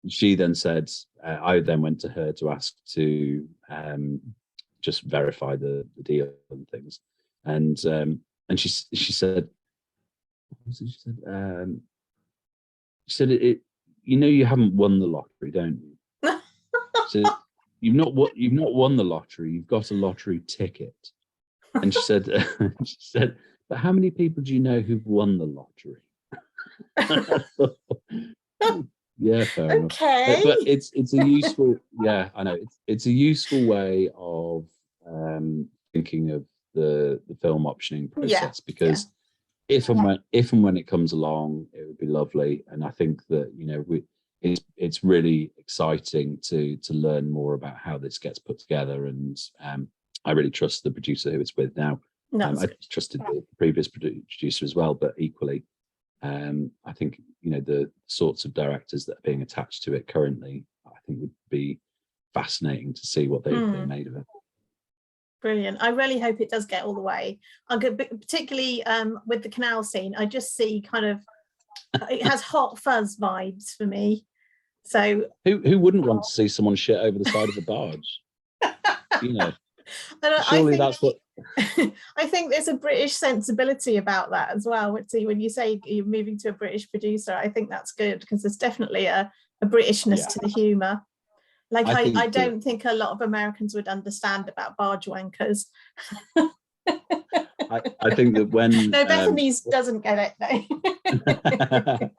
She then said, I then went to her to ask to just verify the deal and things, and she said, she said it. You haven't won the lottery, don't you? So you've not won the lottery. You've got a lottery ticket. And she said, but how many people do you know who've won the lottery? Yeah, fair enough. Okay. But it's a useful, yeah, I know it's a useful way of thinking of the film optioning process, because if and when it comes along, it would be lovely. And I think that, you know, it's really exciting to learn more about how this gets put together. And I really trust the producer who it's with now. I trusted the previous producer as well, but equally, I think, you know, the sorts of directors that are being attached to it currently, I think would be fascinating to see what they made of it. Brilliant. I really hope it does get all the way. I'm good, particularly with the canal scene. I just see kind of, it has Hot Fuzz vibes for me. So who wouldn't want to see someone shit over the side of the barge? You know, surely that's what. I think there's a British sensibility about that as well. See, when you say you're moving to a British producer, I think that's good, because there's definitely a Britishness to the humour. Like I don't think a lot of Americans would understand about barge wankers. I think that when no, Bethany's doesn't get it. No.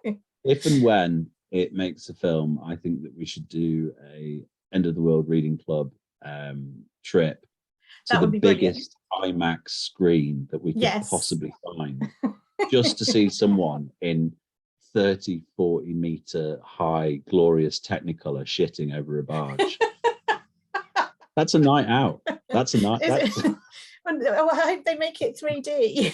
If and when it makes a film, I think that we should do a End of the World Reading Club trip to the biggest IMAX screen that we could possibly find, just to see someone in 30-40 meter high glorious Technicolor shitting over a barge. That's a night out. That's a night. Well, I hope they make it 3D.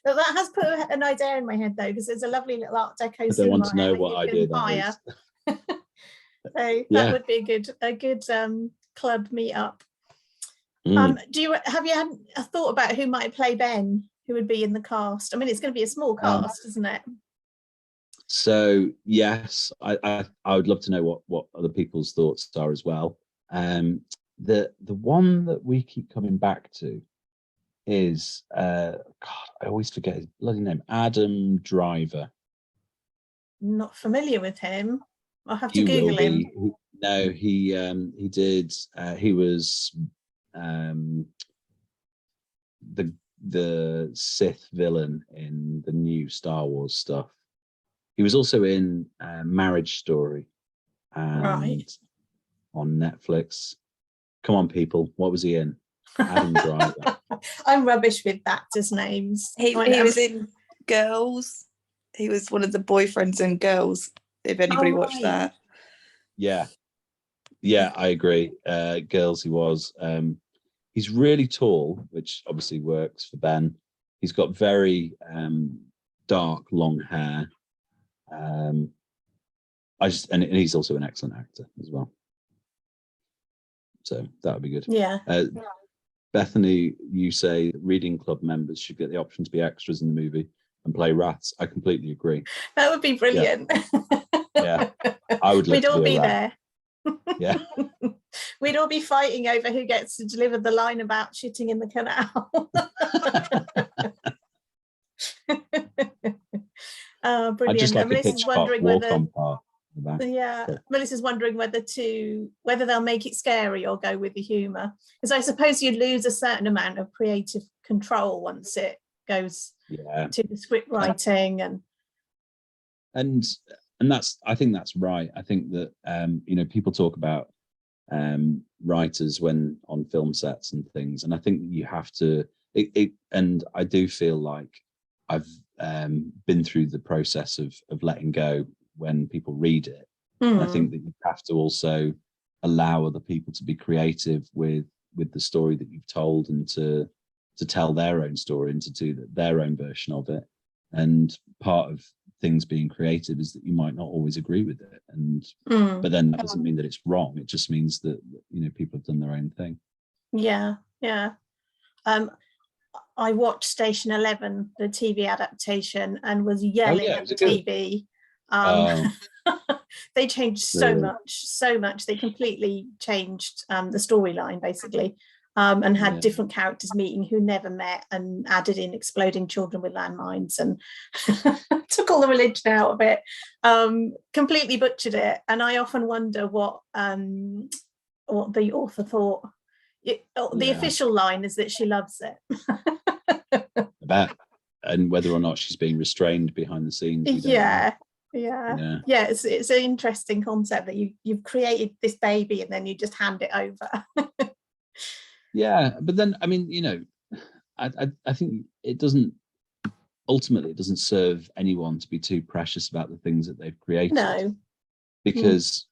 That has put an idea in my head, though, because there's a lovely little Art Deco. I don't want to know what idea that is. So that would be a good club meetup. Have you had a thought about who might play Ben? Who would be in the cast? I mean, it's going to be a small cast, isn't it? So yes, I would love to know what other people's thoughts are as well. The one that we keep coming back to is God, I always forget his bloody name. Adam Driver. Not familiar with him. I'll have to Google him. He did. He was the Sith villain in the new Star Wars stuff. He was also in Marriage Story, and on Netflix. Come on, people, what was he in? Adam Driver. I'm rubbish with actors' names. He was in Girls. He was one of the boyfriends in Girls. If anybody watched that. Yeah, I agree. Girls, he was. He's really tall, which obviously works for Ben. He's got very dark, long hair. And he's also an excellent actor as well. So that would be good. Yeah. Bethany, you say reading club members should get the option to be extras in the movie and play rats. I completely agree. That would be brilliant. Yeah, I would love We'd all be there. Yeah. We'd all be fighting over who gets to deliver the line about shitting in the canal. Oh, brilliant. Just like Melissa's wondering Melissa's wondering whether they'll make it scary or go with the humour. Because I suppose you'd lose a certain amount of creative control once it goes to the script writing and that's, I think that's right. I think that people talk about writers when on film sets and things, and I think you have to and I do feel like I've been through the process of letting go when people read it. I think that you have to also allow other people to be creative with the story that you've told, and to tell their own story and to do their own version of it. And part of things being creative is that you might not always agree with it, but then that doesn't mean that it's wrong. It just means that people have done their own thing. I watched Station 11, the TV adaptation, and was yelling at the TV. They changed so much. They completely changed the storyline, basically, and had different characters meeting who never met, and added in exploding children with landmines, and took all the religion out of it. Completely butchered it. And I often wonder what what the author thought. The official line is that she loves it. About, and whether or not she's being restrained behind the scenes. Yeah. It's an interesting concept that you've created this baby and then you just hand it over. Yeah, but then I mean, you know, I think it doesn't serve anyone to be too precious about the things that they've created. No, because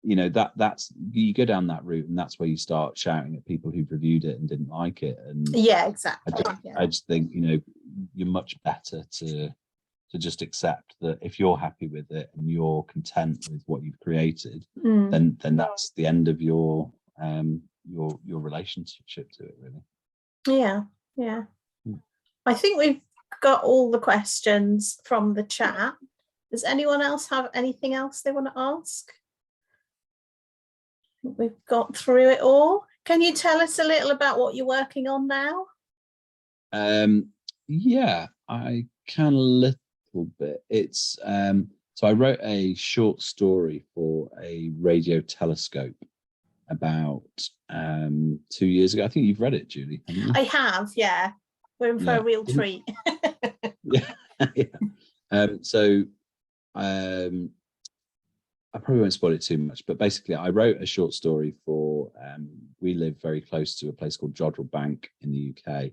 you know that's you go down that route and that's where you start shouting at people who've reviewed it and didn't like it. And yeah, exactly. I just think, you know, you're much better to just accept that if you're happy with it and you're content with what you've created, then that's the end of your relationship to it, really. Yeah. I think we've got all the questions from the chat. Does anyone else have anything else they want to ask? I think we've got through it all. Can you tell us a little about what you're working on now? Yeah, I can a little bit. It's so I wrote a short story for a radio telescope about 2 years ago. I think you've read it, Julie, haven't you? I have, yeah. We're in for a real treat. So I probably won't spoil it too much, but basically I wrote a short story for we live very close to a place called Jodrell Bank in the UK,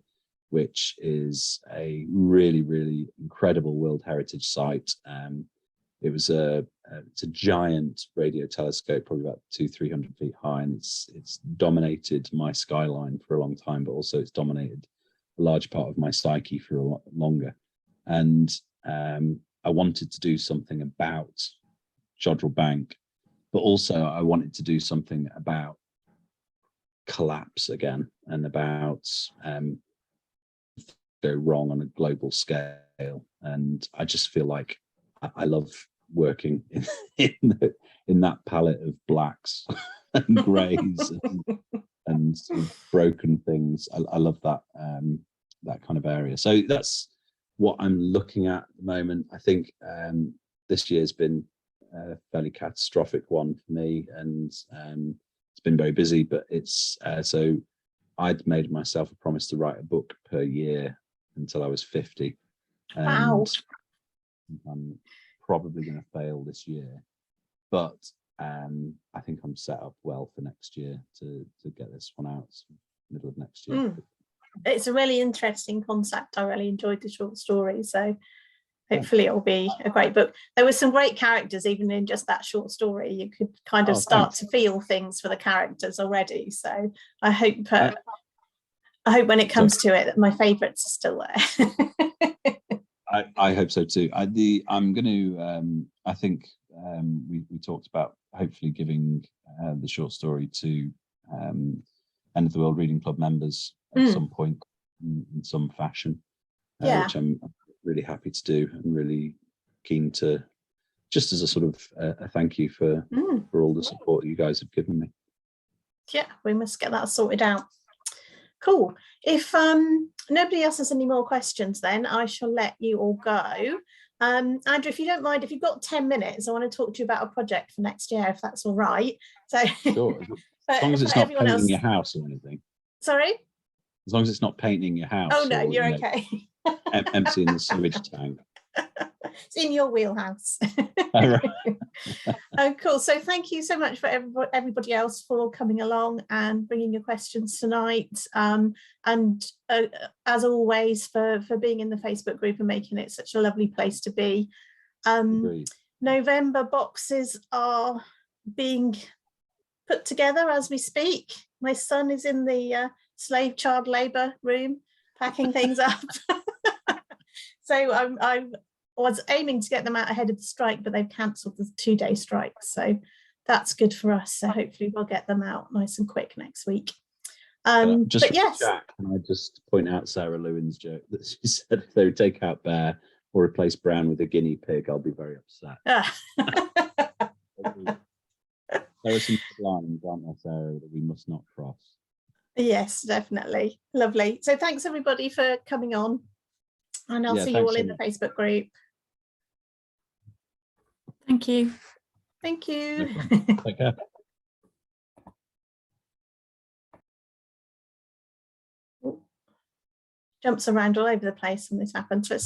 which is a really, really incredible World Heritage site. It's a giant radio telescope, probably about 200-300 feet high, and it's dominated my skyline for a long time, but also it's dominated a large part of my psyche for a lot longer. And I wanted to do something about Jodrell Bank, but also I wanted to do something about collapse again and about go wrong on a global scale. And I just feel like I love working in that palette of blacks and greys and sort of broken things. I love that that kind of area. So that's what I'm looking at the moment. I think this year's been a fairly catastrophic one for me, and it's been very busy, but it's so I'd made myself a promise to write a book per year until I was 50. Wow. And I'm probably going to fail this year, but I think I'm set up well for next year to get this one out middle of next year. It's a really interesting concept. I really enjoyed the short story, so hopefully it'll be a great book. There were some great characters even in just that short story. You could kind of start to feel things for the characters already. So I hope when it comes to it that my favourites are still there. I hope so too. I'm going to. I think we talked about hopefully giving the short story to End of the World Reading Club members at some point in some fashion, which I'm really happy to do and really keen to, just as a sort of a thank you for all the support you guys have given me. Yeah, we must get that sorted out. Cool. If nobody else has any more questions, then I shall let you all go. Andrew, if you don't mind, if you've got 10 minutes, I want to talk to you about a project for next year, if that's all right. So, sure. As long as it's not painting your house or anything. Sorry? As long as it's not painting your house. Oh, no, you're okay. Emptying the sewage tank. It's in your wheelhouse. All right. Oh, cool. So thank you so much for everybody else for coming along and bringing your questions tonight. And as always, for being in the Facebook group and making it such a lovely place to be. November boxes are being put together as we speak. My son is in the slave child labour room packing things up. So I was aiming to get them out ahead of the strike, but they've cancelled the 2-day strike. So that's good for us. So hopefully we'll get them out nice and quick next week. Just but yes. Jack, can I just point out Sarah Lewin's joke that she said if they would take out Bear or replace Brown with a guinea pig, I'll be very upset. There are some lines, aren't there, Sarah, that we must not cross. Yes, definitely. Lovely. So thanks everybody for coming on. And I'll see you all in the Facebook group. Thank you. Thank you. Take care. jumps around all over the place when this happens. So it's